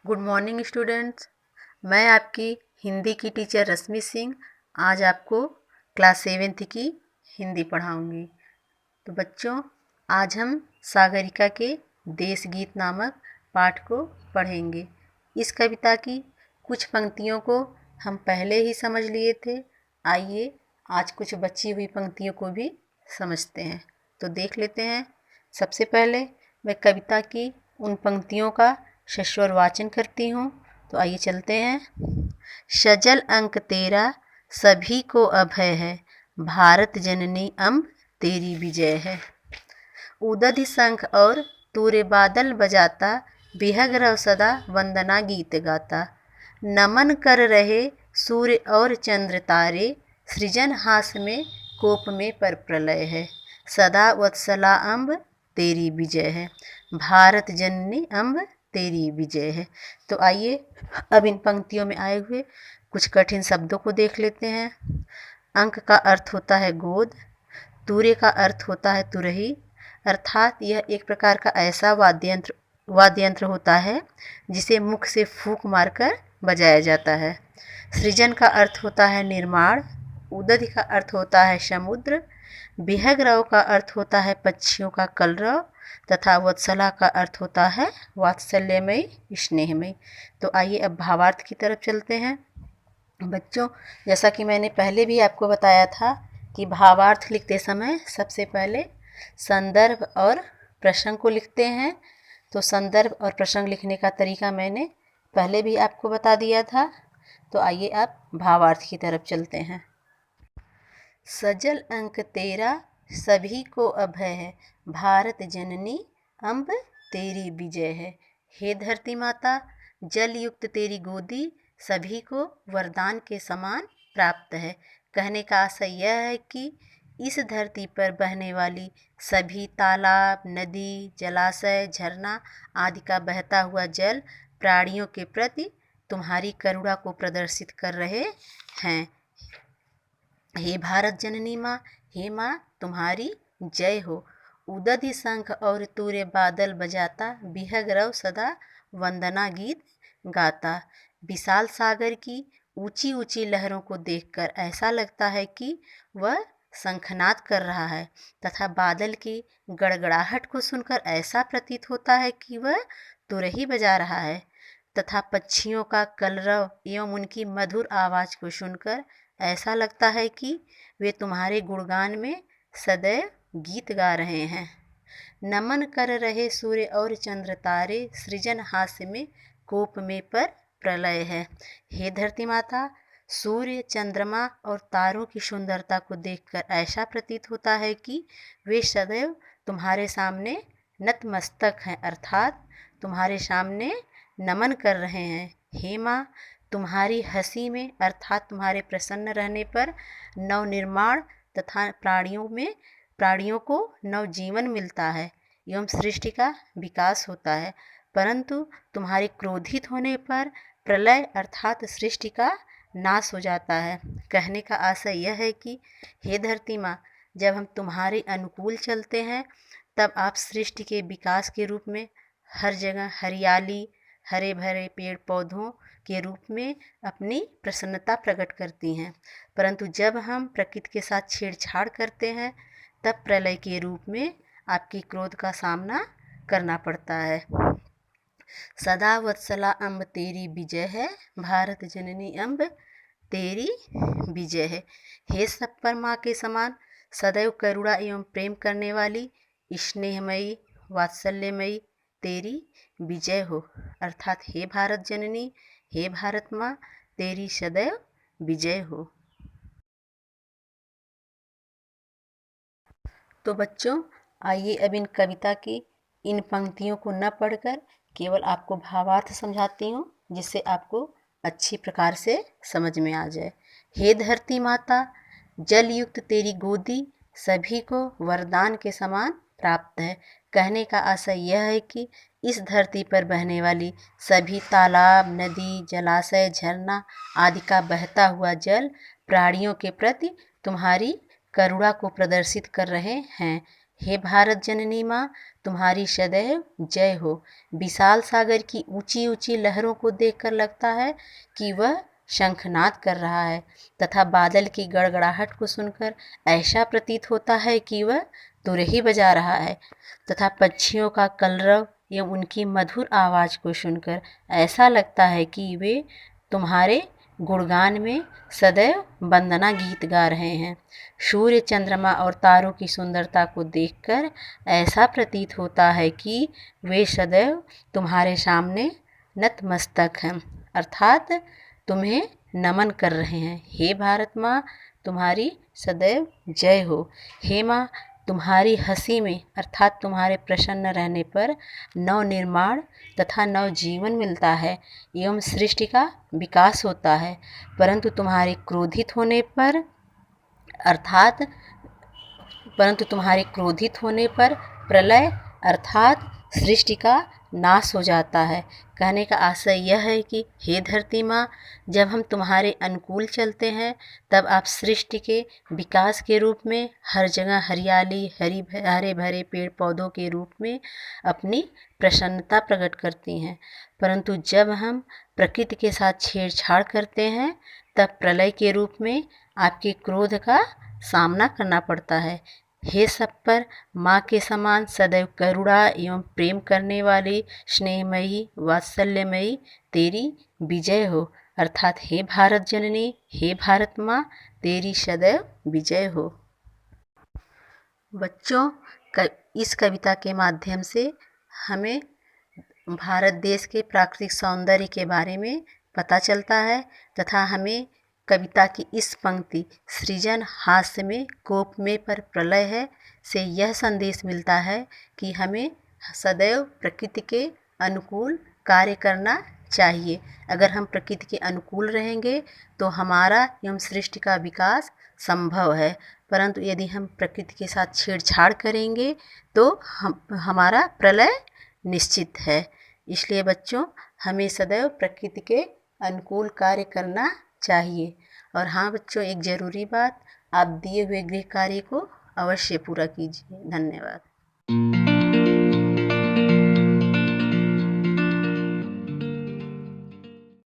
Good morning students. मैं आपकी हिंदी की टीचर रश्मि सिंह आज आपको क्लास 7th की हिंदी पढ़ाऊंगी। तो बच्चों, आज हम सागरिका के देश गीत नामक पाठ को पढ़ेंगे। इस कविता की कुछ पंक्तियों को हम पहले ही समझ लिए थे। आइए आज कुछ बची हुई पंक्तियों को भी समझते हैं। तो देख लेते हैं। सबसे पहले मैं कविता की उन पंक्तियों का सस्वर वाचन करती हूँ। तो आइए चलते हैं। सजल अंक तेरा सभी को अभय है, भारत जननी अम्ब तेरी विजय है। उदधि शंख और तूरे बादल बजाता, बिहग रहो सदा वंदना गीत गाता। नमन कर रहे सूर्य और चंद्र तारे, सृजन हास में कोप में पर प्रलय है। सदा वत्सला अम्ब तेरी विजय है, भारत जननी अम्ब तेरी विजय है। तो आइए अब इन पंक्तियों में आए हुए कुछ कठिन शब्दों को देख लेते हैं। अंक का अर्थ होता है गोद। तूरे का अर्थ होता है तुरही, अर्थात यह एक प्रकार का ऐसा वाद्य यंत्र होता है जिसे मुख से फूंक मारकर बजाया जाता है। सृजन का अर्थ होता है निर्माण। उदधि का अर्थ होता है समुद्र। बिहग रव का अर्थ होता है पक्षियों का कलरव तथा वत्सला का अर्थ होता है वात्सल्यमयी, स्नेहमयी। तो आइए अब भावार्थ की तरफ चलते हैं। बच्चों, जैसा कि मैंने पहले भी आपको बताया था कि भावार्थ लिखते समय सबसे पहले संदर्भ और प्रसंग को लिखते हैं। तो संदर्भ और प्रसंग लिखने का तरीका मैंने पहले भी आपको बता दिया था। तो आइए अब भावार्थ की तरफ चलते हैं। सजल अंक तेरा सभी को अभय है, भारत जननी अम्ब तेरी विजय है। हे धरती माता, जल युक्त तेरी गोदी सभी को वरदान के समान प्राप्त है। कहने का आशय यह है कि इस धरती पर बहने वाली सभी तालाब, नदी, जलाशय, झरना आदि का बहता हुआ जल प्राणियों के प्रति तुम्हारी करुणा को प्रदर्शित कर रहे हैं। हे भारत जननी माँ, हे माँ तुम्हारी जय हो। उदधि शंख और तूरे बादल बजाता, बिहग रव सदा वंदना गीत गाता। विशाल सागर की ऊंची ऊंची लहरों को देखकर ऐसा लगता है कि वह शंखनाद कर रहा है तथा बादल की गड़गड़ाहट को सुनकर ऐसा प्रतीत होता है कि वह तुरही बजा रहा है तथा पक्षियों का कलरव एवं उनकी मधुर आवाज़ को सुनकर ऐसा लगता है कि वे तुम्हारे गुणगान में सदैव गीत गा रहे हैं। नमन कर रहे सूर्य और चंद्र तारे, सृजन हास्य में कोप में पर प्रलय है। हे धरती माता, सूर्य, चंद्रमा और तारों की सुंदरता को देखकर ऐसा प्रतीत होता है कि वे सदैव तुम्हारे सामने नतमस्तक हैं, अर्थात तुम्हारे सामने नमन कर रहे हैं। हे माँ, तुम्हारी हंसी में अर्थात तुम्हारे प्रसन्न रहने पर नवनिर्माण तथा प्राणियों को नवजीवन मिलता है एवं सृष्टि का विकास होता है, परंतु तुम्हारे क्रोधित होने पर प्रलय अर्थात सृष्टि का नाश हो जाता है। कहने का आशय यह है कि हे धरती माँ, जब हम तुम्हारे अनुकूल चलते हैं तब आप सृष्टि के विकास के रूप में हर जगह हरियाली, हरे भरे पेड़ पौधों के रूप में अपनी प्रसन्नता प्रकट करती हैं, परंतु जब हम प्रकृति के साथ छेड़छाड़ करते हैं तब प्रलय के रूप में आपकी क्रोध का सामना करना पड़ता है। सदा वत्सला अम्ब तेरी विजय है, भारत जननी अम्ब तेरी विजय है। हे सब पर माँ के समान सदैव करुणा एवं प्रेम करने वाली, स्नेहमयी, वात्सल्यमयी तेरी विजय हो, अर्थात हे भारत जननी, हे भारत माँ तेरी सदैव विजय हो। तो बच्चों, आइए अब इन कविता की इन पंक्तियों को न पढ़कर केवल आपको भावार्थ समझाती हूँ, जिससे आपको अच्छी प्रकार से समझ में आ जाए। हे धरती माता, जल युक्त तेरी गोदी सभी को वरदान के समान प्राप्त है। कहने का आशय यह है कि इस धरती पर बहने वाली सभी तालाब, नदी, जलाशय, झरना आदि का बहता हुआ जल प्राणियों के प्रति तुम्हारी करुणा को प्रदर्शित कर रहे हैं। हे भारत जननी माँ, तुम्हारी सदैव जय हो। विशाल सागर की ऊंची ऊंची लहरों को देखकर लगता है कि वह शंखनाद कर रहा है तथा बादल की गड़गड़ाहट को सुनकर ऐसा प्रतीत होता है कि वह तुरही बजा रहा है तथा पक्षियों का कलरव एवं उनकी मधुर आवाज़ को सुनकर ऐसा लगता है कि वे तुम्हारे गुणगान में सदैव वंदना गीत गा रहे हैं। सूर्य, चंद्रमा और तारों की सुंदरता को देखकर ऐसा प्रतीत होता है कि वे सदैव तुम्हारे सामने नतमस्तक हैं, अर्थात तुम्हें नमन कर रहे हैं। हे भारत माँ, तुम्हारी सदैव जय हो। हे माँ, तुम्हारी हंसी में अर्थात तुम्हारे प्रसन्न रहने पर नव निर्माण तथा नव जीवन मिलता है एवं सृष्टि का विकास होता है, परंतु तुम्हारे क्रोधित होने पर प्रलय अर्थात सृष्टि का नाश हो जाता है। कहने का आशय यह है कि हे धरती माँ, जब हम तुम्हारे अनुकूल चलते हैं तब आप सृष्टि के विकास के रूप में हर जगह हरियाली, हरे भरे पेड़ पौधों के रूप में अपनी प्रसन्नता प्रकट करती हैं, परंतु जब हम प्रकृति के साथ छेड़छाड़ करते हैं तब प्रलय के रूप में आपके क्रोध का सामना करना पड़ता है। हे सब पर माँ के समान सदैव करुणा एवं प्रेम करने वाली स्नेहमयी वात्सल्यमयी तेरी विजय हो, अर्थात हे भारत जननी, हे भारत माँ, तेरी सदैव विजय हो। बच्चों, इस कविता के माध्यम से हमें भारत देश के प्राकृतिक सौंदर्य के बारे में पता चलता है तथा हमें कविता की इस पंक्ति सृजन हास्य में कोप में पर प्रलय है से यह संदेश मिलता है कि हमें सदैव प्रकृति के अनुकूल कार्य करना चाहिए। अगर हम प्रकृति के अनुकूल रहेंगे तो हमारा एवं सृष्टि का विकास संभव है, परंतु यदि हम प्रकृति के साथ छेड़छाड़ करेंगे तो हमारा प्रलय निश्चित है। इसलिए बच्चों, हमें सदैव प्रकृति के अनुकूल कार्य करना चाहिए। और हाँ बच्चों, एक ज़रूरी बात, आप दिए हुए गृह कार्य को अवश्य पूरा कीजिए। धन्यवाद।